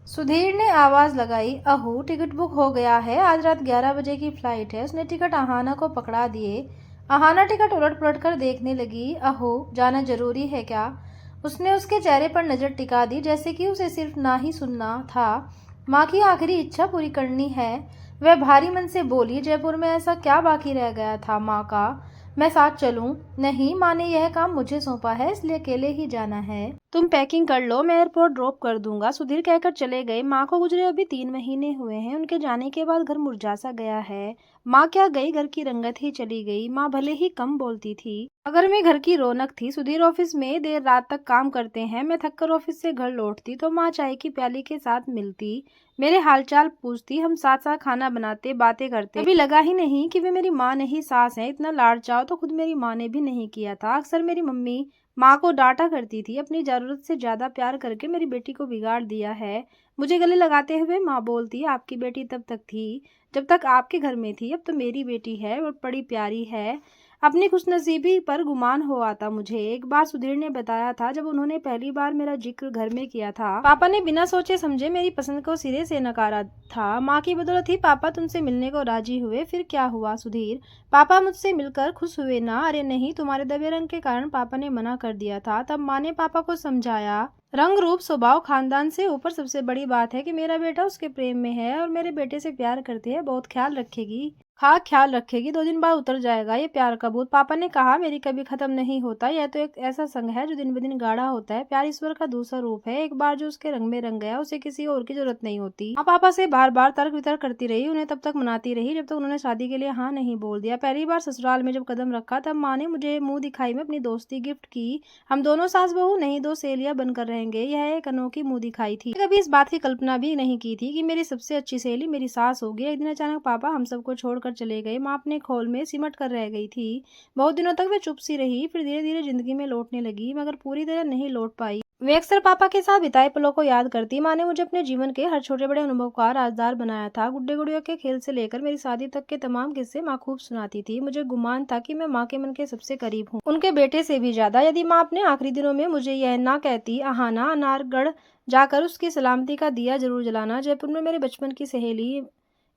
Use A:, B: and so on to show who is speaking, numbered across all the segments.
A: सुधीर ने आवाज लगाई। अहू, टिकट बुक हो गया है, आज रात 11 बजे की फ्लाइट है। उसने टिकट अहाना को पकड़ा दिए। अहाना टिकट उलट पलट कर देखने लगी। अहू, जाना जरूरी है क्या? उसने उसके चेहरे पर नजर टिका दी, जैसे कि उसे सिर्फ ना ही सुनना था, माँ की आखिरी इच्छा पूरी करनी है। वह भारी मन से बोली, जयपुर में ऐसा क्या बाकी रह गया था माँ का? मैं साथ चलूं? नहीं, माँ ने यह काम मुझे सौंपा है, इसलिए अकेले ही जाना है। तुम पैकिंग कर लो, मैं एयरपोर्ट ड्रॉप कर दूंगा। सुधीर कहकर चले गए। माँ को गुजरे अभी 3 महीने हुए हैं। उनके जाने के बाद घर मुरझा सा गया है। माँ क्या गई, घर की रंगत ही चली गई। माँ भले ही कम बोलती थी, अगर मैं घर की रौनक थी। सुधीर ऑफिस में देर रात तक काम करते हैं। मैं थककर ऑफिस से घर लौटती तो माँ चाय की प्याली के साथ मिलती, मेरे हालचाल पूछती, हम साथ साथ खाना बनाते, बातें करते। कभी लगा ही नहीं कि वे मेरी माँ नहीं सास है। इतना लाड़ चाव तो खुद मेरी माँ ने भी नहीं किया था। अक्सर मेरी मम्मी माँ को डांटा करती थी, अपनी जरूरत से ज्यादा प्यार करके मेरी बेटी को बिगाड़ दिया है। मुझे गले लगाते हुए माँ बोलती, आपकी बेटी तब तक थी जब तक आपके घर में थी, अब तो मेरी बेटी है और बड़ी प्यारी है। अपनी खुशनसीबी पर गुमान हो आता मुझे। एक बार सुधीर ने बताया था, जब उन्होंने पहली बार मेरा जिक्र घर में किया था, पापा ने बिना सोचे समझे मेरी पसंद को सिरे से नकारा था। माँ की बदौलत ही पापा तुमसे मिलने को राजी हुए। फिर क्या हुआ सुधीर? पापा मुझसे मिलकर खुश हुए ना? अरे नहीं, तुम्हारे दबे रंग के कारण पापा ने मना कर दिया था। तब माँ ने पापा को समझाया, रंग रूप स्वभाव खानदान से ऊपर सबसे बड़ी बात है कि मेरा बेटा उसके प्रेम में है और मेरे बेटे से प्यार करती है। बहुत ख्याल रखेगी, हाँ ख्याल रखेगी, 2 दिन बाद उतर जाएगा ये प्यार का भूत। पापा ने कहा, मेरी कभी खत्म नहीं होता। यह तो एक ऐसा संग है जो दिन ब दिन गाढ़ा होता है। प्यार ईश्वर का दूसरा रूप है। एक बार जो उसके रंग में रंग गया, उसे किसी और की जरूरत नहीं होती। माँ पापा से बार बार तर्क वितर्क करती रही, उन्हें तब तक मनाती रही जब तक उन्होंने शादी के लिए हाँ नहीं बोल दिया। पहली बार ससुराल में जब कदम रखा, तब माँ ने मुझे मुंह दिखाई में अपनी दोस्ती गिफ्ट की। हम दोनों सास बहू नहीं, दो सहेलियां बनकर रहेंगे। यह एक अनोखी मुंह दिखाई थी। कभी इस बात की कल्पना भी नहीं की थी कि मेरी सबसे अच्छी सहेली मेरी सास होगी। एक दिन अचानक पापा हम सबको छोड़कर चले गए। माँ अपने खोल में सिमट कर रह गई थी। बहुत दिनों तक वे चुप सी रही, फिर धीरे धीरे जिंदगी में लौटने लगी, मगर पूरी तरह नहीं लौट पाई। वे अक्सर पापा के साथ बिताए पलों को याद करती। माँ ने मुझे अपने जीवन के हर छोटे बड़े अनुभव का राजदार बनाया था। गुड्डे गुड़ियों के खेल से लेकर मेरी शादी तक के तमाम किस्से माँ खूब सुनाती थी। मुझे गुमान था कि मैं माँ के मन के सबसे करीब हूँ, उनके बेटे से भी ज्यादा। यदि माँ अपने आखिरी दिनों में मुझे यह ना कहती, अहाना अनारगढ़ जाकर उसकी सलामती का दिया जरूर जलाना। जयपुर में मेरे बचपन की सहेली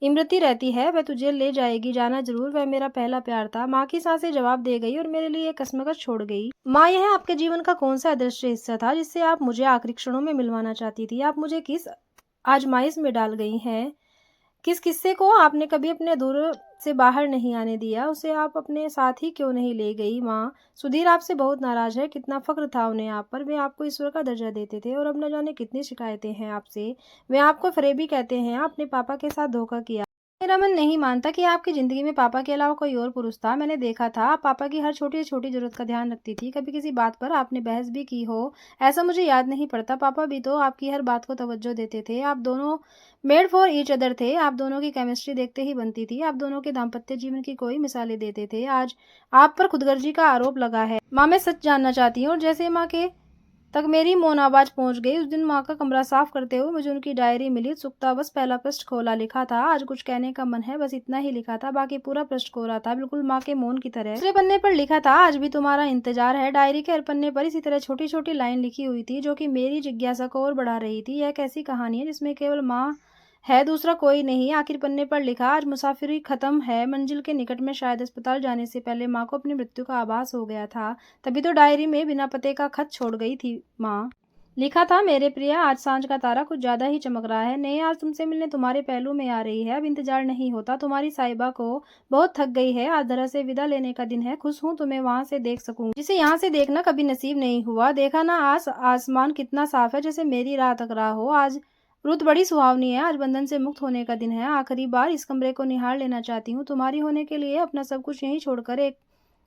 A: इमरती रहती है, वह तुझे ले जाएगी, जाना जरूर, वह मेरा पहला प्यार था। माँ की सांसें जवाब दे गई और मेरे लिए कसमकस छोड़ गई। माँ, यह आपके जीवन का कौन सा अदृश्य हिस्सा था जिससे आप मुझे आखिरी क्षणों में मिलवाना चाहती थी? आप मुझे किस आजमाइश में डाल गई हैं? किस किस्से को आपने कभी अपने दूर से बाहर नहीं आने दिया? उसे आप अपने साथ ही क्यों नहीं ले गई? माँ, सुधीर आपसे बहुत नाराज है। कितना फक्र था उन्हें आप पर। वे आपको ईश्वर का दर्जा देते थे और अब न जाने कितनी शिकायतें हैं आपसे। वे आपको फरेबी कहते हैं। आपने पापा के साथ धोखा किया। मेरा मन नहीं मानता कि आपकी जिंदगी में पापा के अलावा कोई और पुरुष था। मैंने देखा था, आप पापा की हर छोटी छोटी जरूरत का ध्यान रखती थी। कभी किसी बात पर आपने बहस भी की हो, ऐसा मुझे याद नहीं पड़ता। पापा भी तो आपकी हर बात को तवज्जो देते थे। आप दोनों मेड फॉर ईच अदर थे। आप दोनों की केमिस्ट्री देखते ही बनती थी। आप दोनों के दाम्पत्य जीवन की कोई मिसालें देते थे। आज आप पर खुदगर्जी का आरोप लगा है। माँ, मैं सच जानना चाहती हूँ। और जैसे माँ के तक मेरी मौन आवाज पहुंच गई। उस दिन माँ का कमरा साफ करते हुए मुझे उनकी डायरी मिली। उत्सुकता बस पहला पृष्ठ खोला, लिखा था, आज कुछ कहने का मन है, बस इतना ही लिखा था। बाकी पूरा पृष्ठ कोरा था, बिल्कुल माँ के मौन की तरह। दूसरे पन्ने पर लिखा था, आज भी तुम्हारा इंतजार है। डायरी के हर पन्ने पर इसी तरह छोटी छोटी लाइन लिखी हुई थी, जो कि मेरी जिज्ञासा को और बढ़ा रही थी। यह कैसी कहानी है जिसमें केवल माँ है, दूसरा कोई नहीं? आखिर पन्ने पर लिखा, आज मुसाफिरी खत्म है, मंजिल के निकट में, शायद अस्पताल जाने से पहले माँ को अपनी मृत्यु का आभास हो गया था, तभी तो डायरी में बिना पते का खत छोड़ गई थी माँ। लिखा था, मेरे प्रिय, आज सांझ का तारा कुछ ज्यादा ही चमक रहा है। नहीं, आज तुमसे मिलने तुम्हारे पहलू में आ रही है। अब इंतजार नहीं होता। तुम्हारी साहिबा को बहुत थक गई है। आज दरा से विदा लेने का दिन है। खुश हूँ तुम्हें वहां से देख सकूंगी, जिसे यहाँ से देखना कभी नसीब नहीं हुआ। देखा ना, आज आसमान कितना साफ है, जैसे मेरी राह तक रहा हो। आज रुत बड़ी सुहावनी है। आज बंधन से मुक्त होने का दिन है। आखिरी बार इस कमरे को निहार लेना चाहती हूँ। तुम्हारी होने के लिए अपना सब कुछ यहीं छोड़कर एक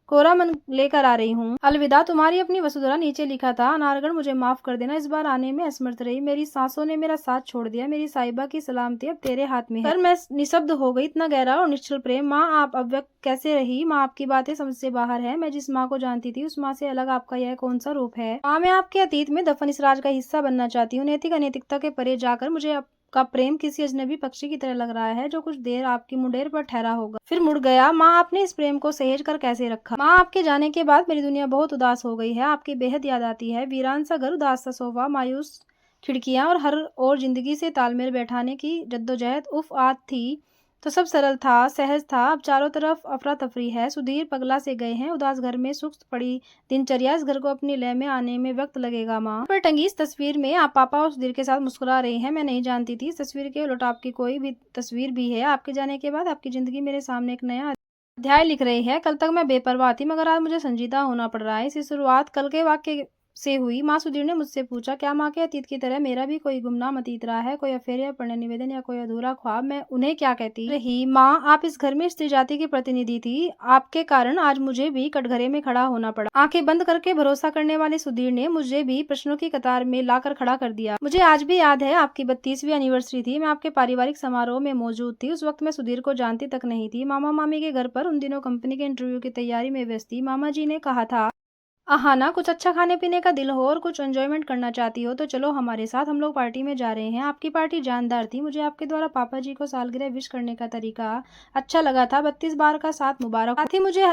A: कोरा मन लेकर आ रही हूँ। अलविदा, तुम्हारी अपनी वसुंधरा। नीचे लिखा था, अनारगढ़, मुझे माफ कर देना, इस बार आने में असमर्थ रही। मेरी सांसों ने मेरा साथ छोड़ दिया। मेरी साहिबा की सलामती अब तेरे हाथ में है। पर मैं निशब्द हो गई। इतना गहरा और निश्चल प्रेम। माँ, आप अव्यक्त कैसे रही? माँ, आपकी बातें समझ से बाहर है। मैं जिस माँ को जानती थी, उस माँ से अलग आपका यह कौन सा रूप है? माँ, मैं आपके अतीत में दफन इस राज का हिस्सा बनना चाहती हूँ। नैतिक अनैतिकता के परे जाकर मुझे का प्रेम किसी अजनबी पक्षी की तरह लग रहा है, जो कुछ देर आपकी मुंडेर पर ठहरा होगा, फिर मुड़ गया। माँ, आपने इस प्रेम को सहेज कर कैसे रखा? माँ, आपके जाने के बाद मेरी दुनिया बहुत उदास हो गई है। आपकी बेहद याद आती है। वीरान सा घर, उदास सा सोफा, मायूस खिड़कियां और हर और जिंदगी से तालमेल बैठाने की जद्दोजहद उफ आत थी तो सब सरल था, सहज था। अब चारों तरफ अफरा तफरी है। सुधीर पगला से गए हैं, उदास घर में सुस्त पड़ी दिनचर्या इस घर को अपनी लय में आने में वक्त लगेगा। माँ पर टंगी इस तस्वीर में आप पापा और सुधीर के साथ मुस्कुरा रहे हैं। मैं नहीं जानती थी इस तस्वीर के उलट आपकी कोई भी तस्वीर भी है। आपके जाने के बाद आपकी जिंदगी मेरे सामने एक नया अध्याय लिख रही है। कल तक मैं बेपरवाह थी, मगर आज मुझे संजीदा होना पड़ रहा है। इसी शुरुआत कल के वाक्य से हुई। माँ सुधीर ने मुझसे पूछा, क्या माँ के अतीत की तरह मेरा भी कोई गुमनाम अतीत रहा है, कोई अफेयर या प्रणय निवेदन या कोई अधूरा ख्वाब? मैं उन्हें क्या कहती रही। माँ, आप इस घर में स्त्री जाति की प्रतिनिधि थी। आपके कारण आज मुझे भी कटघरे में खड़ा होना पड़ा। आंखें बंद करके भरोसा करने वाले सुधीर ने मुझे भी प्रश्नों की कतार में लाकर खड़ा कर दिया। मुझे आज भी याद है, आपकी 32वीं एनिवर्सरी थी। मैं आपके पारिवारिक समारोह में मौजूद थी। उस वक्त मैं सुधीर को जानती तक नहीं थी। मामा मामी के घर पर उन दिनों कंपनी के इंटरव्यू की तैयारी में व्यस्त थी। मामा जी ने कहा था, आहाना, कुछ अच्छा खाने पीने का दिल हो और कुछ एंजॉयमेंट करना चाहती हो तो चलो हमारे साथ, हम लोग पार्टी में जा रहे हैं। आपकी पार्टी जानदार थी। मुझे आपके द्वारा पापा जी को सालगिरह विश करने का तरीका अच्छा लगा था। 32 बार का साथ मुबारक। साथ ही मुझे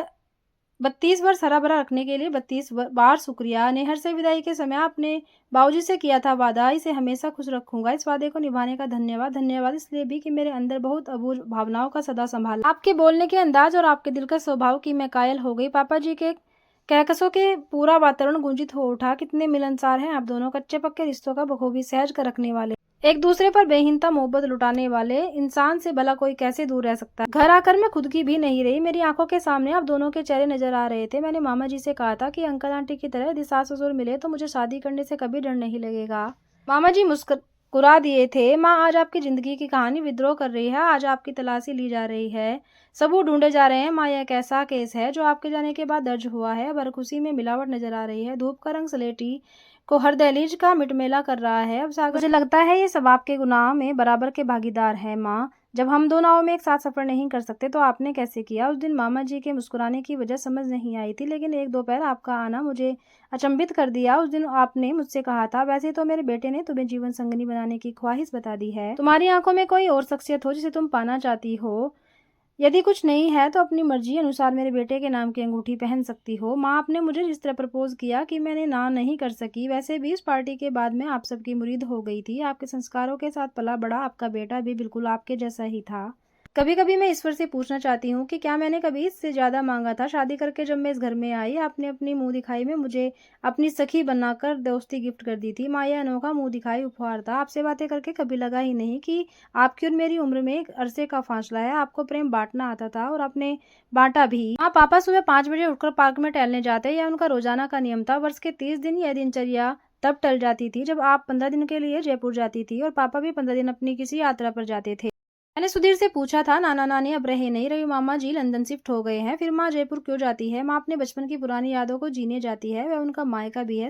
A: 32 वर्ष हरा भरा रखने के लिए 32 बार शुक्रिया। नेहर से विदाई के समय आपने बाबूजी से किया था वादा, इसे हमेशा खुश रखूंगा। इस वादे को निभाने का धन्यवाद। धन्यवाद इसलिए भी कि मेरे अंदर बहुत अबूझ भावनाओं का सदा संभाला। आपके बोलने के अंदाज और आपके दिल का स्वभाव की मैं कायल हो गई। पापा जी के कहकसों के पूरा वातावरण गूंजित हो उठा। कितने मिलनसार हैं आप दोनों, कच्चे पक्के रिश्तों का बखूबी सहज कर रखने वाले, एक दूसरे पर बेहिंता मोहब्बत लुटाने वाले इंसान से भला कोई कैसे दूर रह सकता है। घर आकर मैं खुद की भी नहीं रही। मेरी आंखों के सामने आप दोनों के चेहरे नजर आ रहे थे। मैंने मामा जी से कहा था कि अंकल आंटी की तरह यदि सास ससुर मिले तो मुझे शादी करने से कभी डर नहीं लगेगा। मामा जी मुस्कुरा दिए थे। माँ, आज आपकी जिंदगी की कहानी विद्रोह कर रही है। आज आपकी तलाशी ली जा रही है, सबूत ढूंढे जा रहे हैं। माँ, यह एक ऐसा केस है जो आपके जाने के बाद दर्ज हुआ है। अब हर खुशी में मिलावट नजर आ रही है। धूप का रंग स्लेटी को हर दहलीज का मिटमेला कर रहा है। अब सागर, मुझे लगता है ये सब आपके गुनाह में बराबर के भागीदार है। माँ, जब हम दो नावों में एक साथ सफर नहीं कर सकते तो आपने कैसे किया? उस दिन मामा जी के मुस्कुराने की वजह समझ नहीं आई थी, लेकिन एक दोपहर आपका आना मुझे अचंभित कर दिया। उस दिन आपने मुझसे कहा था, वैसे तो मेरे बेटे ने तुम्हें जीवन संगनी बनाने की ख्वाहिश बता दी है। तुम्हारी आंखों में कोई और शख्सियत हो जिसे तुम पाना चाहती हो। यदि कुछ नहीं है तो अपनी मर्जी अनुसार मेरे बेटे के नाम की अंगूठी पहन सकती हो। माँ, आपने मुझे जिस तरह प्रपोज किया कि मैंने ना नहीं कर सकी, वैसे भी इस पार्टी के बाद मैं आप सबकी मुरीद हो गई थी। आपके संस्कारों के साथ पला बड़ा आपका बेटा भी बिल्कुल आपके जैसा ही था। कभी कभी मैं ईश्वर से पूछना चाहती हूँ कि क्या मैंने कभी इससे ज्यादा मांगा था। शादी करके जब मैं इस घर में आई, आपने अपनी मुंह दिखाई में मुझे अपनी सखी बनाकर दोस्ती गिफ्ट कर दी थी। माँ, यह अनोखा मुंह दिखाई उपहार था। आपसे बातें करके कभी लगा ही नहीं कि आपकी और मेरी उम्र में एक अरसे का फासला है। आपको प्रेम बांटना आता था और आपने बांटा भी। हाँ, पापा सुबह 5 बजे उठकर पार्क में टहलने जाते, यह उनका रोजाना का नियम था। वर्ष के 30 दिन यह दिनचर्या तब टल जाती थी जब आप 15 दिन के लिए जयपुर जाती थी और पापा भी 15 दिन अपनी किसी यात्रा पर जाते थे। मैंने सुधीर से पूछा था, नाना नानी अब रहे नहीं, रवि मामा जी लंदन शिफ्ट हो गए हैं, फिर माँ जयपुर क्यों जाती है? माँ अपने बचपन की पुरानी यादों को जीने जाती है, वह उनका मायका भी है।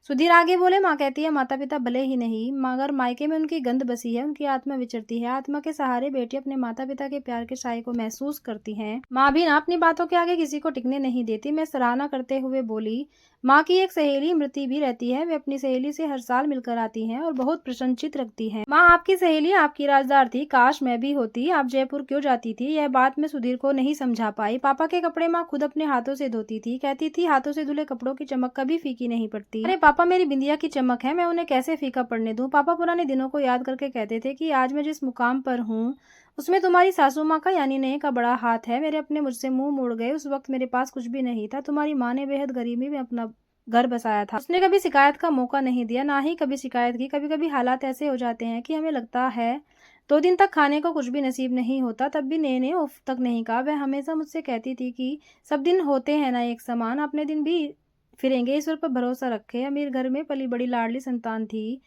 A: सुधीर आगे बोले, माँ कहती है माता पिता भले ही नहीं मगर मायके में उनकी गंध बसी है, उनकी आत्मा विचरती है। आत्मा के सहारे बेटी अपने माता पिता के प्यार के साए को महसूस करती है। माँ भी ना अपनी बातों के आगे किसी को टिकने नहीं देती। मैं सराहना करते हुए बोली, माँ की एक सहेली इमरती भी रहती है, वे अपनी सहेली से हर साल मिलकर आती हैं और बहुत प्रसन्नचित रखती हैं। माँ, आपकी सहेली आपकी राजदार थी, काश मैं भी होती। आप जयपुर क्यों जाती थी? यह बात मैं सुधीर को नहीं समझा पाई। पापा के कपड़े माँ खुद अपने हाथों से धोती थी, कहती थी हाथों से धुले कपड़ों की चमक कभी फीकी नहीं पड़ती। अरे पापा, मेरी बिंदिया की चमक है, मैं उन्हें कैसे फीका पड़ने दूं? पापा पुराने दिनों को याद करके कहते थे कि आज मैं जिस मुकाम पर हूँ उसमें तुम्हारी सासू माँ का यानी नेह का बड़ा हाथ है। मेरे अपने मुझसे मुंह मोड़ गए। उस वक्त मेरे पास कुछ भी नहीं था। तुम्हारी माँ ने बेहद गरीबी में अपना घर बसाया था। उसने कभी शिकायत का मौका नहीं दिया, ना ही कभी शिकायत की। कभी कभी हालात ऐसे हो जाते हैं कि हमें लगता है 2 दिन तक खाने को कुछ भी नसीब नहीं होता, तब भी ने उफ तक नहीं कहा। वह हमेशा मुझसे कहती थी कि सब दिन होते हैं ना एक समान, अपने दिन भी फिरेंगे, ईश्वर पर भरोसा रखे। अमीर घर में पली बड़ी लाडली संतान थी।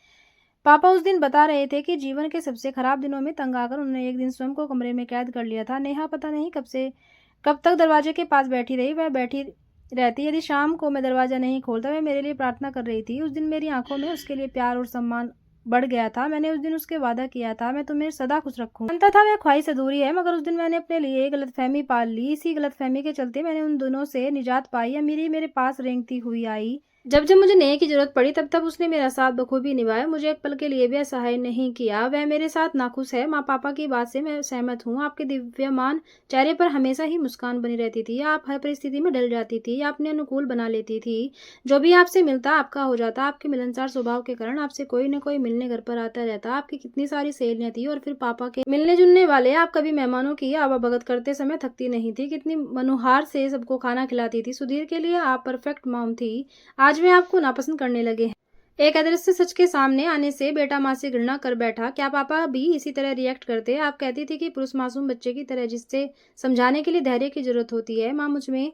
A: पापा उस दिन बता रहे थे कि जीवन के सबसे खराब दिनों में तंग आकर उन्होंने एक दिन स्वयं को कमरे में कैद कर लिया था। नेहा पता नहीं कब तक दरवाजे के पास बैठी रही। वह बैठी रहती, यदि शाम को मैं दरवाजा नहीं खोलता, वह मेरे लिए प्रार्थना कर रही थी। उस दिन मेरी आंखों में उसके लिए प्यार और सम्मान बढ़ गया था। मैंने उस दिन उसके वादा किया था, मैं तुम्हें सदा खुश रखूंगा। जानता था वह ख्वाहिश अधूरी है, मगर उस दिन मैंने अपने लिए गलतफहमी पाल ली। इसी गलतफहमी के चलते मैंने उन दोनों से निजात पाई। अमीरी मेरे पास रेंगती हुई आई, जब जब मुझे न्याय की जरूरत पड़ी तब तब उसने मेरा साथ बखूबी निभाया, मुझे एक पल के लिए भी असहाय नहीं किया। वह मेरे साथ नाखुश है। माँ पापा की बात से मैं सहमत हूँ। आपके दिव्यमान चेहरे पर हमेशा ही मुस्कान बनी रहती थी। आप हर परिस्थिति में ढल जाती थी या अपने अनुकूल बना लेती थी। जो भी आपसे मिलता आपका हो जाता। आपके मिलनसार स्वभाव के कारण आपसे कोई न कोई मिलने घर पर आता रहता। आपकी कितनी सारी सहेलियां थी और फिर पापा के मिलने जुलने वाले। आप कभी मेहमानों की आवाभगत करते समय थकती नहीं थी। कितनी मनुहार से सबको खाना खिलाती थी। सुधीर के लिए आप परफेक्ट मॉम थी। आज वे आपको नापसंद करने लगे हैं। एक अदृश्य सच के सामने आने से बेटा माँ से घृणा कर बैठा। क्या पापा भी इसी तरह रिएक्ट करते? आप कहती थी कि पुरुष मासूम बच्चे की तरह जिससे समझाने के लिए धैर्य की जरूरत होती है। माँ, मुझ में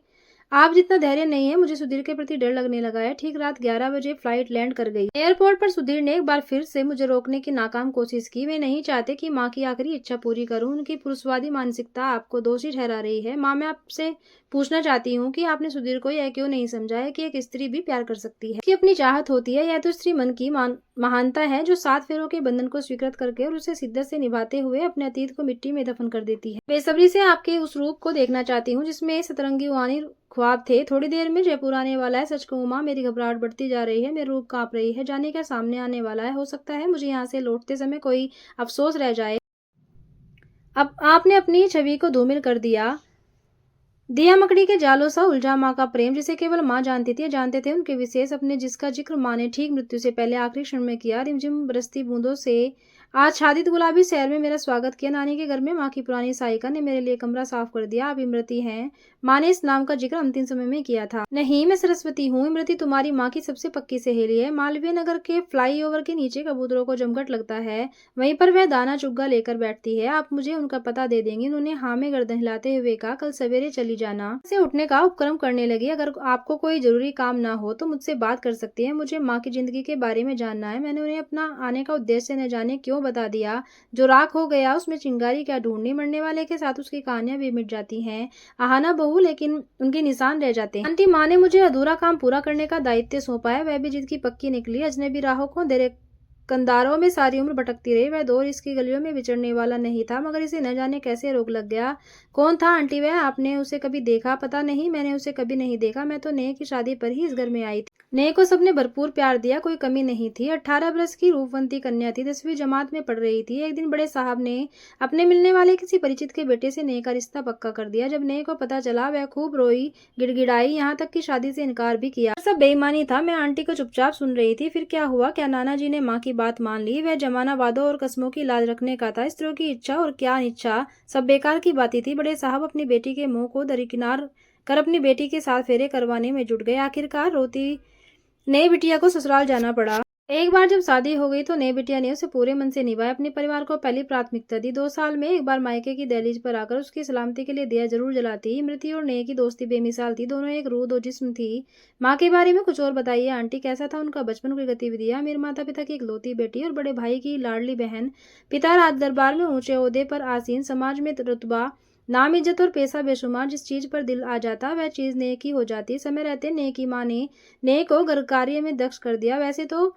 A: आप जितना धैर्य नहीं है। मुझे सुधीर के प्रति डर लगने लगा है। ठीक रात 11 बजे फ्लाइट लैंड कर गई। एयरपोर्ट पर सुधीर ने एक बार फिर से मुझे रोकने की नाकाम कोशिश की। वे नहीं चाहते कि माँ की आखिरी इच्छा पूरी करूं। उनकी पुरुषवादी मानसिकता आपको दोषी ठहरा रही है। माँ, मैं आपसे पूछना चाहती हूँ कि आपने सुधीर को यह क्यों नहीं समझा है कि एक स्त्री भी प्यार कर सकती है, कि अपनी चाहत होती है। यह तो स्त्री मन की महानता है जो 7 फेरों के बंधन को स्वीकृत करके और उसे शिद्दत से निभाते हुए अपने अतीत को मिट्टी में दफन कर देती है। बेसब्री से आपके उस रूप को देखना चाहती हूँ जिसमें सतरंगी वानी ख्वाब थे। थोड़ी देर में जयपुर आने वाला है। सच कहूं माँ, मेरी घबराहट बढ़ती जा रही है। मेरी रूप कांप रही है। जाने क्या सामने आने वाला है। हो सकता है मुझे यहाँ से लौटते समय कोई अफसोस रह जाए। अब आपने अपनी छवि को धूमिल कर दिया। दिया मकड़ी के जालों सा उलझा माँ का प्रेम, जिसे केवल माँ जानती थी, जानते थे उनके विशेष अपने, जिसका जिक्र माँ ने ठीक मृत्यु से पहले आखिरी क्षण में किया। रिमझिम बरसती बूंदों से आच्छादित गुलाबी शहर में मेरा स्वागत किया। नानी के घर में माँ की पुरानी सहायिका ने मेरे लिए कमरा साफ कर दिया। आप इमरती हैं। माँ ने इस नाम का जिक्र अंतिम समय में किया था। नहीं, मैं सरस्वती हूँ। इमरती तुम्हारी माँ की सबसे पक्की सहेली है। मालवीय नगर के फ्लाईओवर के नीचे कबूतरों को जमघट लगता है। वहीं पर वह दाना चुग्गा लेकर बैठती है। आप मुझे उनका पता दे देंगे? उन्होंने हाँ में गर्दन हिलाते हुए कहा। कल सवेरे चली जाना। से उठने का उपक्रम करने लगी। अगर आपको कोई जरूरी काम ना हो तो मुझसे बात कर सकती है। मुझे माँ की जिंदगी के बारे में जानना है। मैंने उन्हें अपना आने का उद्देश्य न जाने क्यों बता दिया। जो राख हो गया उसमें चिंगारी क्या ढूंढनी। मरने वाले के साथ उसकी कहानियां भी मिट जाती हैं। आहाना बहू, लेकिन उनके निशान रह जाते हैं। आंटी, माँ ने मुझे अधूरा काम पूरा करने का दायित्व सौंपा है। वह भी जिद की पक्की निकली। अजनबी राहों को देरे कंधारों में सारी उम्र भटकती रही। वह दौर इसकी गलियों में विचरने वाला नहीं था, मगर इसे न जाने कैसे रोग लग गया। कौन था आंटी वह? आपने उसे कभी देखा? पता नहीं, मैंने उसे कभी नहीं देखा। मैं तो नेह की शादी पर ही इस घर में आई थी। नेह को सबने भरपूर प्यार दिया, कोई कमी नहीं थी। 18 बरस की रूपवंती कन्या थी। 10वीं जमात में पढ़ रही थी। एक दिन बड़े साहब ने अपने मिलने वाले किसी परिचित के बेटे से नेह का रिश्ता पक्का कर दिया। जब नेह को पता चला वह खूब रोई, गिड़गिड़ाई, यहाँ तक कि शादी से इनकार भी किया। सब बेईमानी था। मैं आंटी को चुपचाप सुन रही थी। फिर क्या हुआ? क्या नाना जी ने माँ की बात मान ली? वह जमाना वादों और कस्मों की लाज रखने का था। स्त्रियों की इच्छा और क्या अनिच्छा, सब बेकार की बातें थी। बड़े साहब अपनी बेटी के मुंह को दरकिनार कर अपनी बेटी के साथ फेरे करवाने में जुट गए। आखिरकार रोती नई बिटिया को ससुराल जाना पड़ा। एक बार जब शादी हो गई तो नई बिटिया ने उसे पूरे मन से निभाया। अपने परिवार को पहली प्राथमिकता दी। 2 साल में एक बार मायके की दहलीज पर आकर उसकी सलामती के लिए दिया जरूर जलाती। इमरती और नई की दोस्ती बेमिसाल थी। दोनों एक रूह दो जिस्म थी। माँ के बारे में कुछ और बताइए आंटी। कैसा था उनका बचपन की गतिविधियां? मेरे माता पिता की इकलौती बेटी और बड़े भाई की लाडली बहन। पिता राज दरबार में ऊंचे ओहदे पर आसीन। समाज में रुतबा, नाम, इज्जत और पैसा बेशुमार। जिस चीज पर दिल आ जाता वह चीज नेह की हो जाती। समय रहते नेह की माँ ने नेह को घर कार्य में दक्ष कर दिया। वैसे तो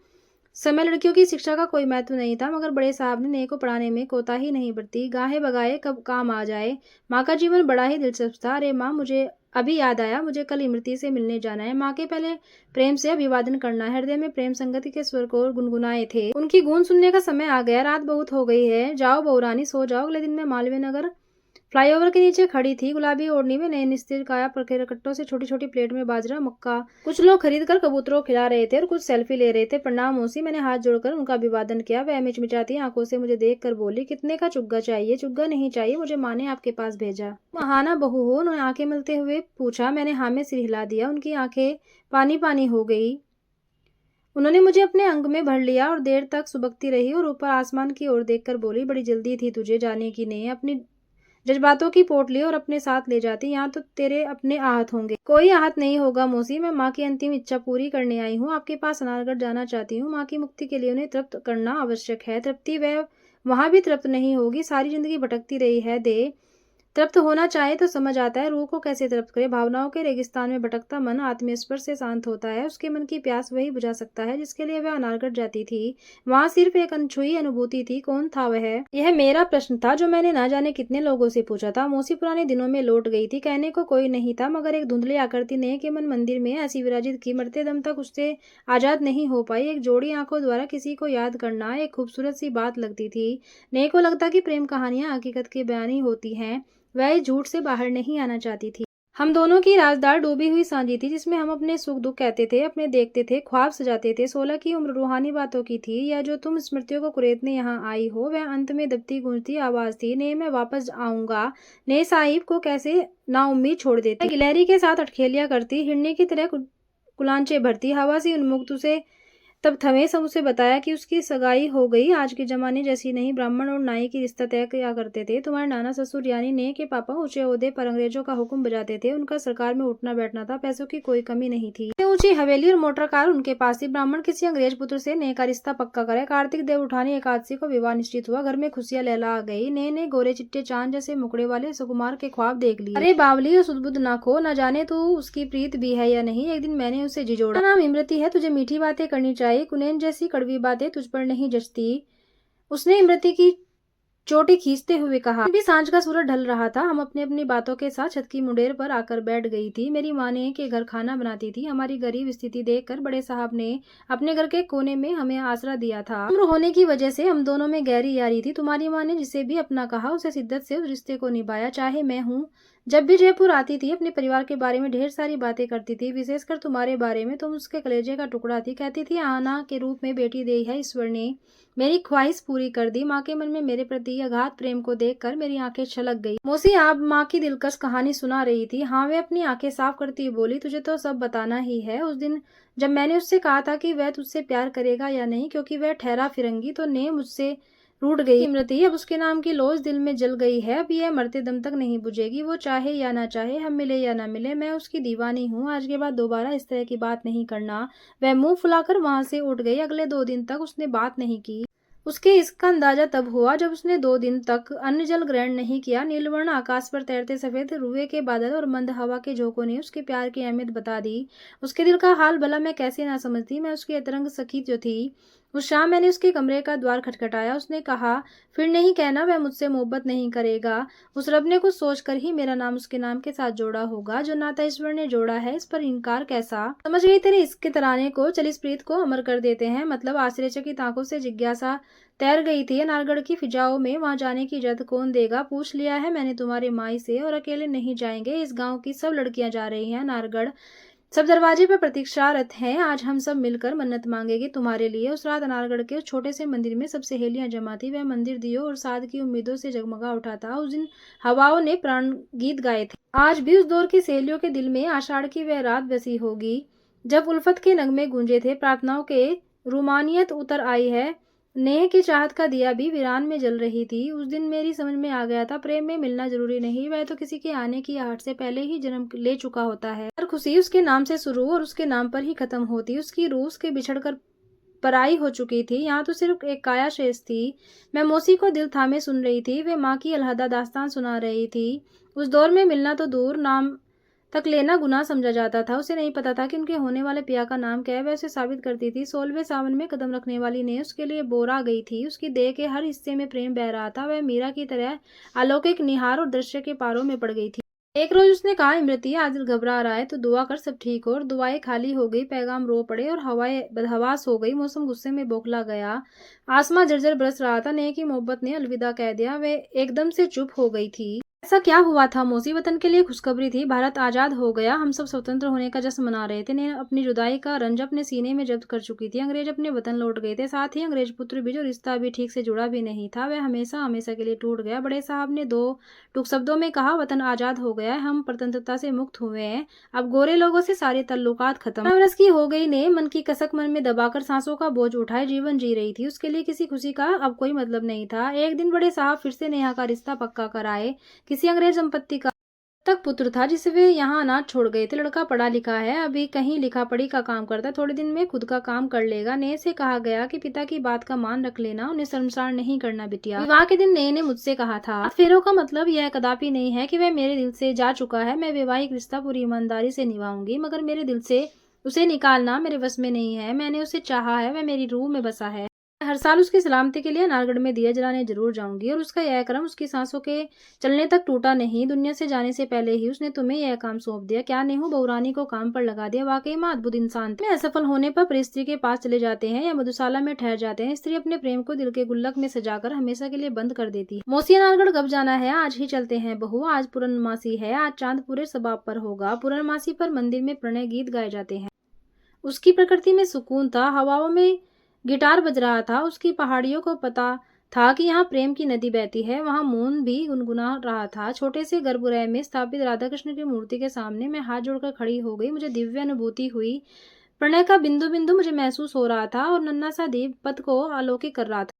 A: समय लड़कियों की शिक्षा का कोई महत्व नहीं था, मगर बड़े साहब ने नेह को पढ़ाने में कोताही नहीं बरती। गाहे बगाए कब काम आ जाए। माँ का जीवन बड़ा ही दिलचस्प था। अरे माँ, मुझे अभी याद आया, मुझे कल इमरती से मिलने जाना है। माँ के पहले प्रेम से अभिवादन करना है। हृदय में प्रेम संगति के स्वर को गुनगुनाए थे। उनकी गूंज सुनने का समय आ गया। रात बहुत हो गई है। जाओ बहुरानी, सो जाओ। अगले दिन मैं मालवीय नगर फ्लाईओवर के नीचे खड़ी थी। गुलाबी ओढ़नी में नए निस्तिर काया पर कट्टों से छोटी छोटी प्लेट में बाजरा, मक्का कुछ लोग खरीद कर कबूतरों को खिला रहे थे और कुछ सेल्फी ले रहे थे। प्रणाम मौसी, मैंने हाथ जोड़कर उनका अभिवादन किया। वह मिचमिचाती आंखों से मुझे देख कर बोली, कितने का चुग्गा चाहिए? चुग्गा नहीं चाहिए, मुझे माँ ने आपके पास भेजा। महाना बहू हो? उन्होंने आंखें मलते हुए पूछा। मैंने हाँ में सिर हिला दिया। उनकी आंखें पानी पानी हो गई। उन्होंने मुझे अपने अंग में भर लिया और देर तक सुबकती रही और ऊपर आसमान की ओर देखकर बोली, बड़ी जल्दी थी तुझे जाने की नहीं? अपनी जज्बातों की पोटली और अपने साथ ले जाती। यहाँ तो तेरे अपने आहत होंगे। कोई आहत नहीं होगा मौसी, मैं माँ की अंतिम इच्छा पूरी करने आई हूँ। आपके पास अनारगढ़ जाना चाहती हूँ। माँ की मुक्ति के लिए उन्हें तृप्त करना आवश्यक है। तृप्ति वह वहां भी तृप्त नहीं होगी। सारी जिंदगी भटकती रही है। दे तृप्त होना चाहे तो समझ आता है रूह को कैसे तृप्त करे। भावनाओं के रेगिस्तान में भटकता मन आत्मस्पर्श से शांत होता है। उसके मन की प्यास वही बुझा सकता है जिसके लिए वह अनारगढ़ जाती थी। वहां सिर्फ एक अनछुई अनुभूति थी। कौन था वह? यह मेरा प्रश्न था जो मैंने ना जाने कितने लोगों से पूछा था। मौसी पुराने दिनों में लौट गई थी। कहने को कोई नहीं था मगर एक धुंधली आकृति ने के मन मंदिर में ऐसी विराजित की, मरते दम तक उससे आजाद नहीं हो पाई। एक जोड़ी आंखों द्वारा किसी को याद करना एक खूबसूरत सी बात लगती थी। ने को लगता कि प्रेम कहानियां हकीकत के बयानी होती हैं। वह इस झूठ से बाहर नहीं आना चाहती थी। हम दोनों की राजदार डूबी हुई सांझी थी जिसमें हम अपने सुख दुख कहते थे, अपने देखते थे, ख्वाब सजाते थे। 16 की उम्र रूहानी बातों की थी। या जो तुम स्मृतियों को कुरेदने यहाँ आई हो वह अंत में दबती गूंजती आवाज थी। ने मैं वापस आऊंगा। ने साहिब को कैसे नाउम्मीद छोड़ देती। गिलहरी के साथ अटखेलियां करती, हिरनी की तरह कुलांचे भरती, हवा से उन्मुक्त उसे तब थमे सब उसे बताया कि उसकी सगाई हो गई। आज के जमाने जैसी नहीं। ब्राह्मण और नाई की रिश्ता तय किया करते थे। तुम्हारे नाना ससुर यानी ने के पापा ऊंचे ओहदे पर अंग्रेजों का हुक्म बजाते थे। उनका सरकार में उठना बैठना था। पैसों की कोई कमी नहीं थी। ऊंची हवेली और मोटर कार उनके पास थी। ब्राह्मण किसी अंग्रेज पुत्र से ने का रिश्ता पक्का करे। कार्तिक देव उठानी एकादशी को विवाह निश्चित हुआ। घर में खुशियां लहला आ गई। ने गोरे चिट्टे चांद जैसे मुकड़े वाले सुकुमार के ख्वाब देख लिए। अरे बावली और सुदबुद ना खो, न जाने तू उसकी प्रीत भी है या नहीं। एक दिन मैंने उसे झिझोड़ा। नाम इमरती है, तुझे मीठी बातें करनी चाहिए। कुनैन जैसी कड़वी बातें तुझ पर नहीं जचती, उसने इमरती की चोटी खींचते हुए कहा। भी सांझ का सूरज ढल रहा था। हम अपनी अपनी बातों के साथ छत की मुंडेर पर आकर बैठ गई थी। मेरी माँ ने के घर खाना बनाती थी। हमारी गरीब स्थिति देखकर बड़े साहब ने अपने घर के कोने में हमें आसरा दिया था। उम्र होने की वजह से हम दोनों में गहरी यारी थी। तुम्हारी माँ ने जिसे भी अपना कहा उसे शिद्दत से उस रिश्ते को निभाया। चाहे मैं हूँ, जब भी जयपुर आती थी अपने परिवार के बारे में ढेर सारी बातें करती थी, विशेषकर तुम्हारे बारे में। तुम उसके कलेजे का टुकड़ा थी। कहती थी आना के रूप में बेटी दी है ईश्वर ने। मेरी ख्वाहिश पूरी कर दी। माँ के मन में मेरे प्रति अगाध प्रेम को देखकर मेरी आंखें छलक गई। मौसी आप माँ की दिलकश कहानी सुना रही थी। हाँ, वे अपनी आंखें साफ करती हुई बोली, तुझे तो सब बताना ही है। उस दिन जब मैंने उससे कहा था कि वह तुझसे प्यार करेगा या नहीं क्योंकि वह ठहरा फिरंगी, तो ने मुझसे रूठ गई। इमरती अब उसके नाम की लोज दिल में जल गई है। अब यह मरते दम तक नहीं बुझेगी। वो चाहे या ना चाहे, हम मिले या ना मिले, मैं उसकी दीवानी हूँ। आज के बाद दोबारा इस तरह की बात नहीं करना। वह मुंह फुलाकर वहां से उठ गई। अगले 2 दिन तक उसने बात नहीं की। उसके इसका अंदाजा तब हुआ जब उसने 2 दिन तक अन्न जल ग्रहण नहीं किया। नीलवर्ण आकाश पर तैरते सफेद रुए के बादल और मंद हवा के झोंकों ने उसके प्यार की अहमियत बता दी। उसके दिल का हाल भला मैं कैसे ना समझती। मैं उसकी अतरंग सखी जो थी। उस शाम मैंने उसके कमरे का द्वार खटखटाया। उसने कहा, फिर नहीं कहना वह मुझसे मोहब्बत नहीं करेगा। उस रब ने कुछ सोचकर ही मेरा नाम उसके नाम के साथ जोड़ा होगा। जो नाता ईश्वर ने जोड़ा है इस पर इनकार कैसा। समझ गई तेरे इसके तराने को। चल इस प्रीत को अमर कर देते हैं। मतलब आश्चर्यचकित आंखों से जिज्ञासा तैर गई थी नारगढ़ की फिजाओं में। वहां जाने की इजाजत कौन देगा? पूछ लिया है मैंने तुम्हारे माई से, और अकेले नहीं जाएंगे। इस गांव की सब लड़कियां जा रही हैं नारगढ़। सब दरवाजे पर प्रतीक्षारत हैं। आज हम सब मिलकर मन्नत मांगेगी तुम्हारे लिए। उस रात अनारगढ़ के उस छोटे से मंदिर में सब सहेलियां जमा थी। वह मंदिर दियो और साद की उम्मीदों से जगमगा उठा था। उस दिन हवाओं ने प्राण गीत गाए थे। आज भी उस दौर की सहेलियों के दिल में आषाढ़ की वह रात बसी होगी जब उल्फत के नगमे गूंजे थे। प्रार्थनाओं के रूमानियत उतर आई है। नेह की चाहत का दिया भी वीरान में जल रही थी। उस दिन मेरी समझ में आ गया था प्रेम में मिलना जरूरी नहीं। वह तो किसी के आने की आहट से पहले ही जन्म ले चुका होता है। हर खुशी उसके नाम से शुरू और उसके नाम पर ही खत्म होती। उसकी रूह उसके बिछड़कर पराई हो चुकी थी। यहाँ तो सिर्फ एक काया शेष थी। मैं मौसी को दिल थामे सुन रही थी। वे माँ की अलहदा दास्तान सुना रही थी। उस दौर में मिलना तो दूर, नाम तक लेना गुनाह समझा जाता था। उसे नहीं पता था कि उनके होने वाले पिया का नाम क्या है। वह उसे साबित करती थी। 16वें सावन में कदम रखने वाली ने उसके लिए बोरा गई थी। उसकी देह के हर हिस्से में प्रेम बह रहा था। वह मीरा की तरह अलौकिक निहार और दृश्य के पारों में पड़ गई थी। एक रोज उसने कहा, इमरती आज दिल घबरा रहा है तो दुआ कर सब ठीक हो। और दुआएं खाली हो गई, पैगाम रो पड़े और हवाएं बदहवास हो गई। मौसम गुस्से में बौखला गया। आसमां झरझर बरस रहा था। नेह की मोहब्बत ने अलविदा कह दिया। वे एकदम से चुप हो गई थी। ऐसा क्या हुआ था मौसी? वतन के लिए खुशखबरी थी। भारत आजाद हो गया। हम सब स्वतंत्र होने का जश्न मना रहे थे। ने अपनी जुदाई का रंज अपने सीने में जब्त कर चुकी थी। अंग्रेज अपने वतन लौट गए थे, साथ ही अंग्रेज पुत्र भी, जो रिश्ता अभी ठीक से जुड़ा भी नहीं था। वह हमेशा हमेशा के लिए टूट गया। बड़े साहब ने 2 टूक शब्दों में कहा, वतन आजाद हो गया है। हम स्वतंत्रता से मुक्त हुए हैं। अब गोरे लोगों से सारे तल्लुकात खत्म। बरस की हो गई। ने मन की कसक मन में दबाकर सांसों का बोझ उठाए जीवन जी रही थी। उसके लिए किसी खुशी का अब कोई मतलब नहीं था। एक दिन बड़े साहब फिर से नेहा का रिश्ता पक्का कराए। किसी अंग्रेज संपत्ति का तक पुत्र था जिसे वे यहाँ अनाथ छोड़ गए थे। लड़का पढ़ा लिखा है, अभी कहीं लिखा पढ़ी का काम करता है, थोड़े दिन में खुद का काम कर लेगा। नेह से कहा गया कि पिता की बात का मान रख लेना, उन्हें शर्मसार नहीं करना बिटिया। विवाह के दिन नेह ने मुझसे कहा था, फेरों का मतलब यह कदापि नहीं है कि वह मेरे दिल से जा चुका है। मैं वैवाहिक रिश्ता पूरी ईमानदारी से निभाऊंगी, मगर मेरे दिल से उसे निकालना मेरे बस में नहीं है। मैंने उसे चाहा है, वह मेरी रूह में बसा है। हर साल उसकी सलामती के लिए नारगढ़ में दिया जलाने जरूर जाऊंगी, और उसका यह क्रम उसकी सांसों के चलने तक टूटा नहीं। दुनिया से जाने से पहले ही उसने तुम्हें यह काम सौंप दिया। क्या नेहू बहुरानी को काम पर लगा दिया? वाकई में अद्भुत इंसान थे। असफल होने पर परिस्त्री के पास चले जाते हैं या मधुशाला में ठहर जाते हैं। स्त्री अपने प्रेम को दिल के गुल्लक में सजाकर हमेशा के लिए बंद कर देती है। मौसिया नारगढ़ कब जाना है? आज ही चलते हैं बहू, आज पूर्णमासी है, आज चांद पूरे सबाब पर होगा। पूर्णमासी पर मंदिर में प्रणय गीत गाए जाते हैं। उसकी प्रकृति में सुकून था, हवाओं में गिटार बज रहा था। उसकी पहाड़ियों को पता था कि यहाँ प्रेम की नदी बहती है, वहाँ मौन भी गुनगुना रहा था। छोटे से गर्भगृह में स्थापित राधा कृष्ण की मूर्ति के सामने मैं हाथ जोड़कर खड़ी हो गई। मुझे दिव्य अनुभूति हुई। प्रणय का बिंदु बिंदु मुझे महसूस हो रहा था, और नन्हा सा दीप पथ को अलौकिक कर रहा था।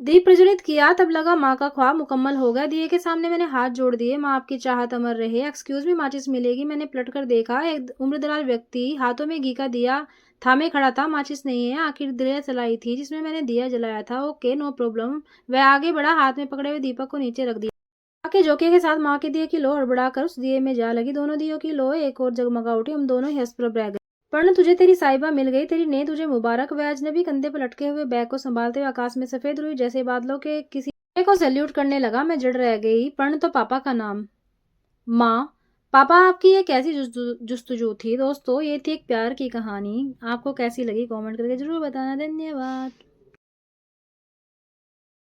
A: दीप प्रज्वलित किया, तब लगा माँ का ख्वाब मुकम्मल हो गया। दिए के सामने मैंने हाथ जोड़ दिए। माँ, आपकी चाहत अमर रहे। एक्सक्यूज मी, माचिस मिलेगी? मैंने पलटकर देखा। एक उम्रदराज व्यक्ति हाथों में घी का दिया थामे खड़ा था। माचिस नहीं है, आखिर दिया जलाई थी जिसमें मैंने दिया जलाया था। Okay, no problem. वह आगे बढ़ा, हाथ में पकड़े हुए दीपक को नीचे रख दिया। माँ के झोंके के साथ माँ के दिए की लो हड़बड़ाकर उस दिए में जा लगी। दोनों दियों की लो एक और जगमगा उठी। हम दोनों ही हंसप्रभ रह गए। वर्ण तुझे तेरी साहिबा मिल गई, तेरी नेह तुझे मुबारक। वह अजनबी कंधे पर लटके हुए बैग को संभालते हुए आकाश में सफेद रुई जैसे बादलों के किसी को सैल्यूट करने लगा। मैं जड़ रह गई। पर्ण तो पापा का नाम। माँ, पापा आपकी ये कैसी जुस्तजू थी? दोस्तों, ये थी एक प्यार की कहानी। आपको कैसी लगी कमेंट करके जरूर बताना। धन्यवाद।